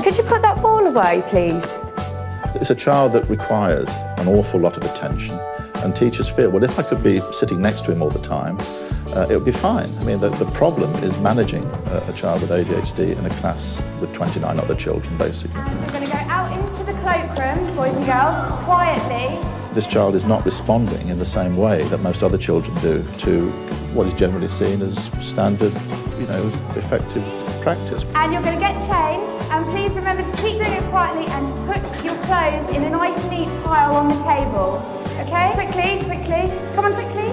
Could you put that ball away, please? It's a child that requires an awful lot of attention, and teachers feel, well, if I could be sitting next to him all the time, it would be fine. I mean, the problem is managing a child with ADHD in a class with 29 other children, basically. We're going to go out into the cloakroom, boys and girls, quietly. This child is not responding in the same way that most other children do to what is generally seen as standard, effective practice. And you're going to get changed, and please remember to keep doing it quietly and to put your clothes in a nice neat pile on the table. Okay? Quickly. Come on, quickly.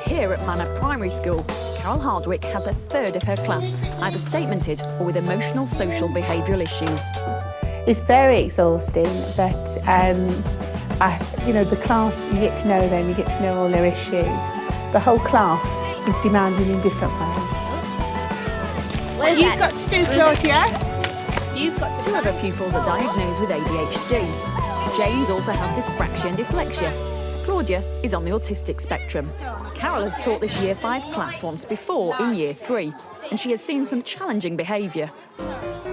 Here at Manor Primary School, Carol Hardwick has a third of her class either statemented or with emotional social behavioural issues. It's very exhausting, but the class, you get to know them, you get to know all their issues. The whole class is demanding in different ways. What you've got to do, Claudia, Two of her pupils are diagnosed with ADHD. James also has dyspraxia and dyslexia. Claudia is on the autistic spectrum. Carol has taught this Year 5 class once before in Year 3, and she has seen some challenging behaviour.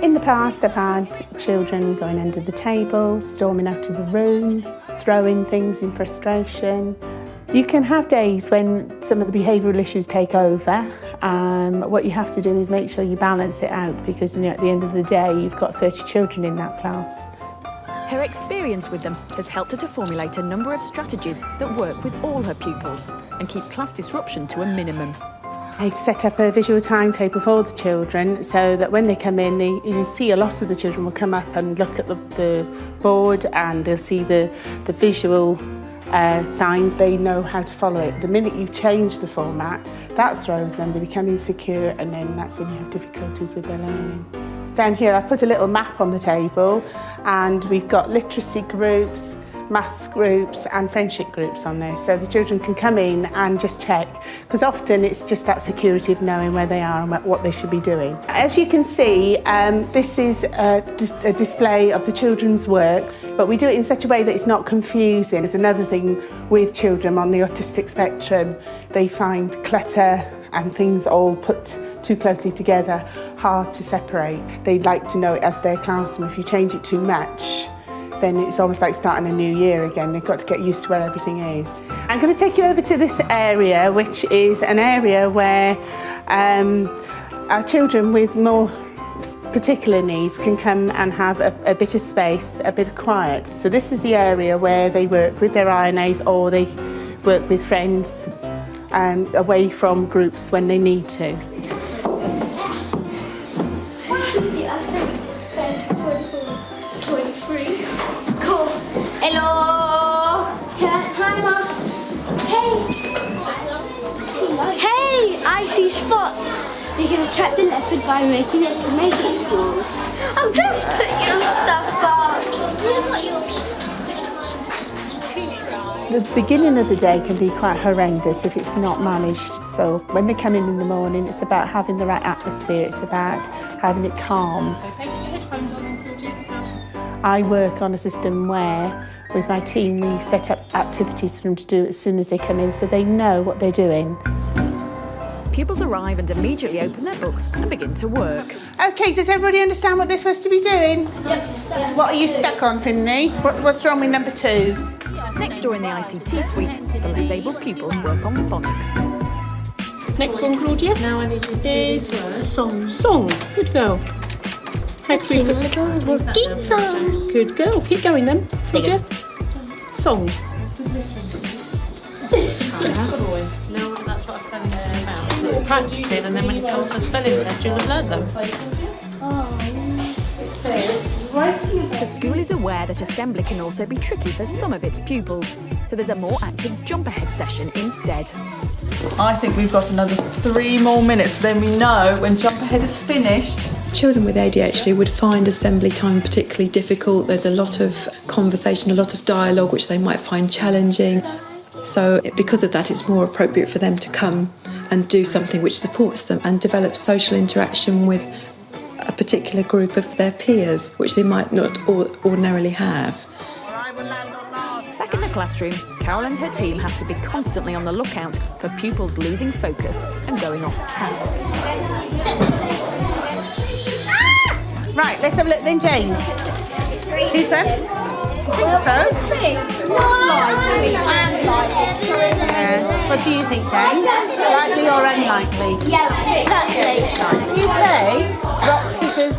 In the past, I've had children going under the table, storming out of the room, throwing things in frustration. You can have days when some of the behavioural issues take over. What you have to do is make sure you balance it out, because at the end of the day, you've got 30 children in that class. Her experience with them has helped her to formulate a number of strategies that work with all her pupils and keep class disruption to a minimum. I set up a visual timetable for all the children so that when they come in, you see a lot of the children will come up and look at the board, and they'll see the visual signs. They know how to follow it. The minute you change the format, that throws them, they become insecure, and then that's when you have difficulties with their learning. Down here I put a little map on the table, and we've got literacy groups, maths groups and friendship groups on there, so the children can come in and just check, because often it's just that security of knowing where they are and what they should be doing. As you can see, this is a display of the children's work, but we do it in such a way that it's not confusing. It's another thing with children on the autistic spectrum. They find clutter and things all put too closely together hard to separate. They like to know it as their classroom. If you change it too much, then it's almost like starting a new year again. They've got to get used to where everything is. I'm going to take you over to this area, which is an area where our children with more particular needs can come and have a bit of space, a bit of quiet. So this is the area where they work with their INAs, or they work with friends away from groups when they need to. Hello. Hi, Mom. Hey, I see spots. We can attract the leopard by making it cool. Oh, just put your stuff back. The beginning of the day can be quite horrendous if it's not managed. So when they come in the morning, it's about having the right atmosphere. It's about having it calm. I work on a system where, with my team, we set up activities for them to do as soon as they come in, so they know what they're doing. Pupils arrive and immediately open their books and begin to work. OK, does everybody understand what they're supposed to be doing? Yes. What are you stuck on, Finley? What's wrong with number 2? Next door in the ICT suite, the less able pupils work on phonics. Next one, Claudia. Now I need is song. Song. Good girl. Sing a little working song. Good girl. Keep going then, Claudia. Song. No, that's what a spelling is all about, isn't it? It's practicing, and then when it comes to a spelling test, you'll have learned them. The school is aware that assembly can also be tricky for some of its pupils, so there's a more active jump ahead session instead. I think we've got another 3 more minutes, then we know when jump ahead is finished. Children with ADHD would find assembly time particularly difficult. There's a lot of conversation, a lot of dialogue, which they might find challenging. So because of that, it's more appropriate for them to come and do something which supports them and develop social interaction with a particular group of their peers, which they might not ordinarily have. Back in the classroom, Carol and her team have to be constantly on the lookout for pupils losing focus and going off task. Right, let's have a look then, James. This one? I think so. Lively and likely. What do you think, James? Likely or unlikely? Yeah, likely. You play rock, scissors,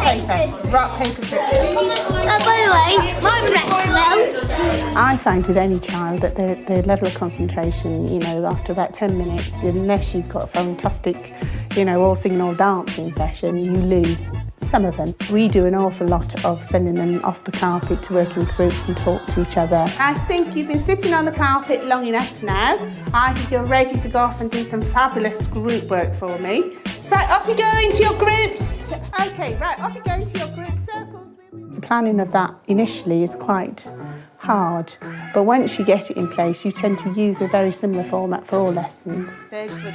paper. Rock, paper, scissors. By the way, my next smell. I find with any child that their level of concentration, after about 10 minutes, unless you've got a fantastic, all singing, all dancing session, you lose some of them. We do an awful lot of sending them off the carpet to work in groups and talk to each other. I think you've been sitting on the carpet long enough now. I think you're ready to go off and do some fabulous group work for me. Right, off you go into your groups. Okay, right, off you go into your group circles. The planning of that initially is quite hard, but once you get it in place, you tend to use a very similar format for all lessons.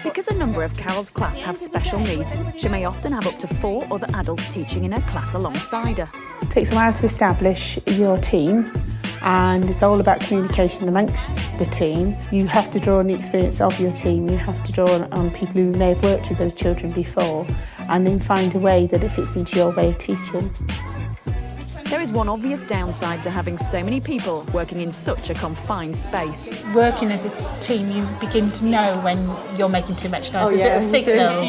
Because a number of Carol's class have special needs, she may often have up to 4 other adults teaching in her class alongside her. It takes a while to establish your team, and it's all about communication amongst the team. You have to draw on the experience of your team, you have to draw on people who may have worked with those children before, and then find a way that it fits into your way of teaching. There is one obvious downside to having so many people working in such a confined space. Working as a team, you begin to know when you're making too much noise. Is it a signal?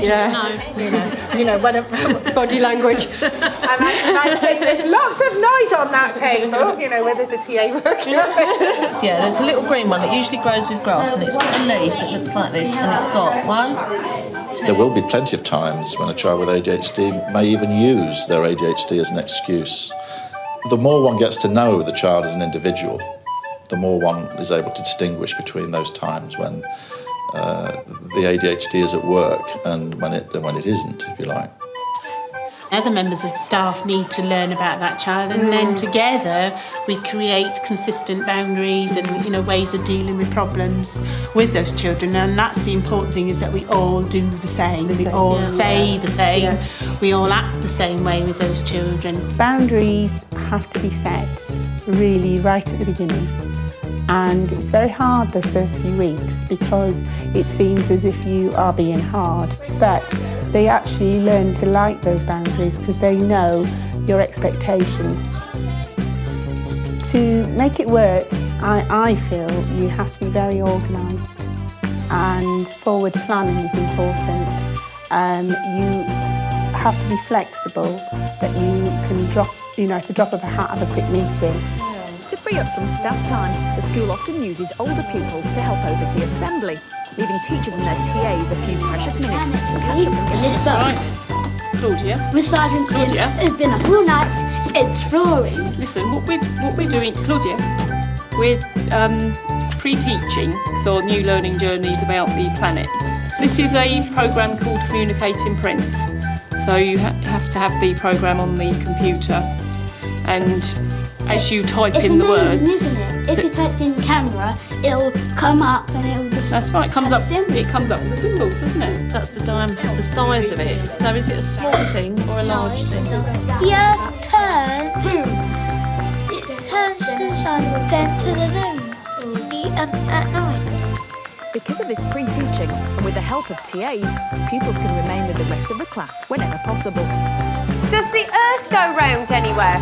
Body language. And I think there's lots of noise on that table, where there's a TA working. Yeah, there's a little green one that usually grows with grass, and it's got a leaf that looks like this, and it's got 1, 2. There will be plenty of times when a child with ADHD may even use their ADHD as an excuse. The more one gets to know the child as an individual, the more one is able to distinguish between those times when the ADHD is at work and when it isn't, if you like. Other members of the staff need to learn about that child, and then together we create consistent boundaries and ways of dealing with problems with those children. And that's the important thing, is that we all do the same. We all say the same. We all act the same way with those children. Boundaries have to be set really right at the beginning. And it's very hard those first few weeks because it seems as if you are being hard, but they actually learn to like those boundaries because they know your expectations. To make it work, I feel you have to be very organised, and forward planning is important. You have to be flexible, that you can drop, to drop of a hat, have a quick meeting. To free up some staff time, the school often uses older pupils to help oversee assembly, leaving teachers and their TAs a few precious minutes to catch up and get That's right. Claudia. Miss Sergeant Claudia. It's been a whole night exploring. Listen, what we're doing, Claudia, we're pre-teaching, so new learning journeys about the planets. This is a programme called Communicate in Print. So you have to have the programme on the computer, and as you type in the words... Isn't it? If you type in camera, it'll come up and it'll just... That's right, it comes up with the symbols, doesn't it? That's the diameter, the size of it. So is it a small thing or a large thing? The Earth turns. It turns to the sun, then to the moon at night. Because of this pre-teaching, and with the help of TAs, pupils can remain with the rest of the class whenever possible. Does the Earth go round anywhere?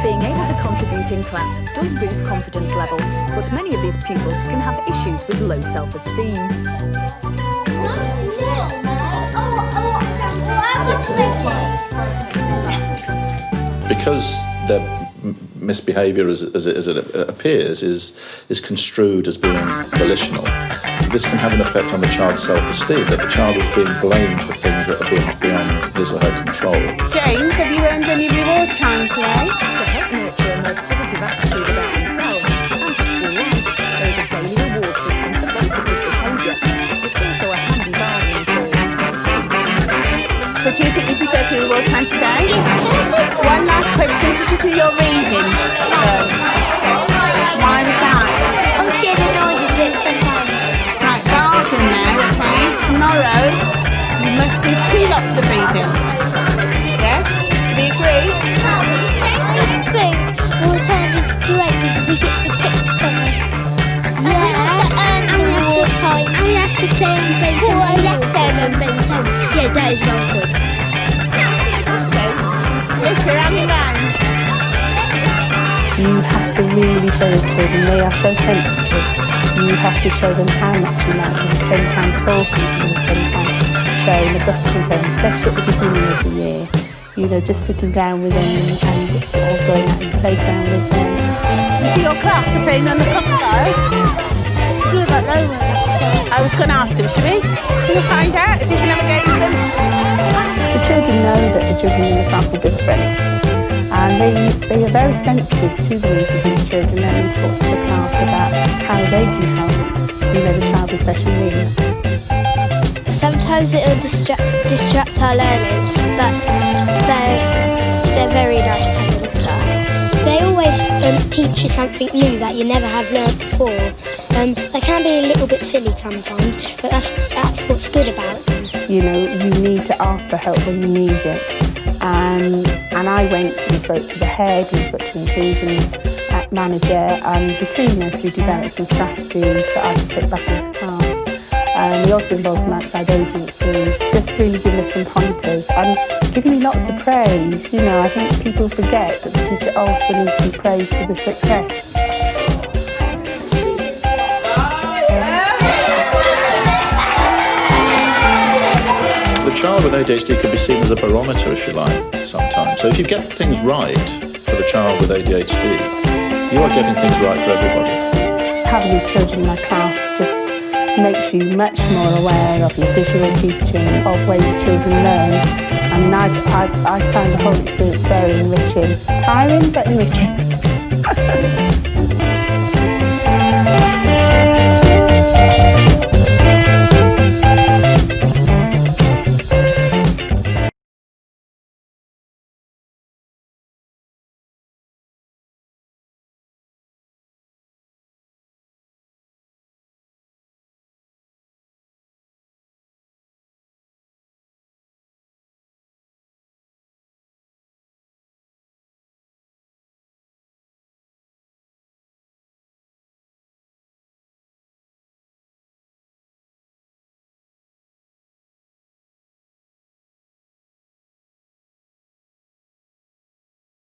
Being able to contribute in class does boost confidence levels, but many of these pupils can have issues with low self-esteem. Because their misbehaviour as it appears is construed as being volitional, this can have an effect on the child's self-esteem, that the child is being blamed for things that are beyond his or her control. James, have you earned any reward time today? To help nurture a more positive attitude about themselves and to school life, there is a daily reward system for basic good behaviour. It's also a handy bargaining tool. So do you think you deserve your reward time today? One last question, did you do your reading? Why was that? I'm scared of all the bits sometimes. Right, bargain now, okay? Tomorrow, you must do 2 lots of reading. Yes? Do we agree? I think all the time is great because we get to play on Ben 10. Oh, lesson on Ben 10. Yeah, that is well good. Lift your hand around. You have to really show those children, they are so sensitive. You have to show them how much you like them, spend time talking to them, spend time sharing a book with them, especially at the beginning of the year. You know, just sitting down with them and or going out in the playground with them. You see your class are playing on the crocodiles? Yeah, but no one. I was going to ask them, should we? Can we find out if you can have a game with them? The children know that the children in the class are different. And they are very sensitive to the needs of these children and we talk to the class about how they can help, you know, the child with special needs. Sometimes it'll distract our learning, but they're very nice to have in the class. They always teach you something new that you never have learned before. They can be a little bit silly sometimes, but that's what's good about them. You know, you need to ask for help when you need it. And I went and spoke to the head and spoke to the inclusion manager, and between us we developed some strategies that I could take back into class. We also involved some outside agencies, just really giving us some pointers and giving me lots of praise. You know, I think people forget that the teacher also needs to be praised for the success. The child with ADHD can be seen as a barometer, if you like, sometimes. So if you get things right for the child with ADHD, you are getting things right for everybody. Having these children in my class just makes you much more aware of your visual teaching, of ways children learn. I mean, I found the whole experience very enriching. Tiring, but enriching.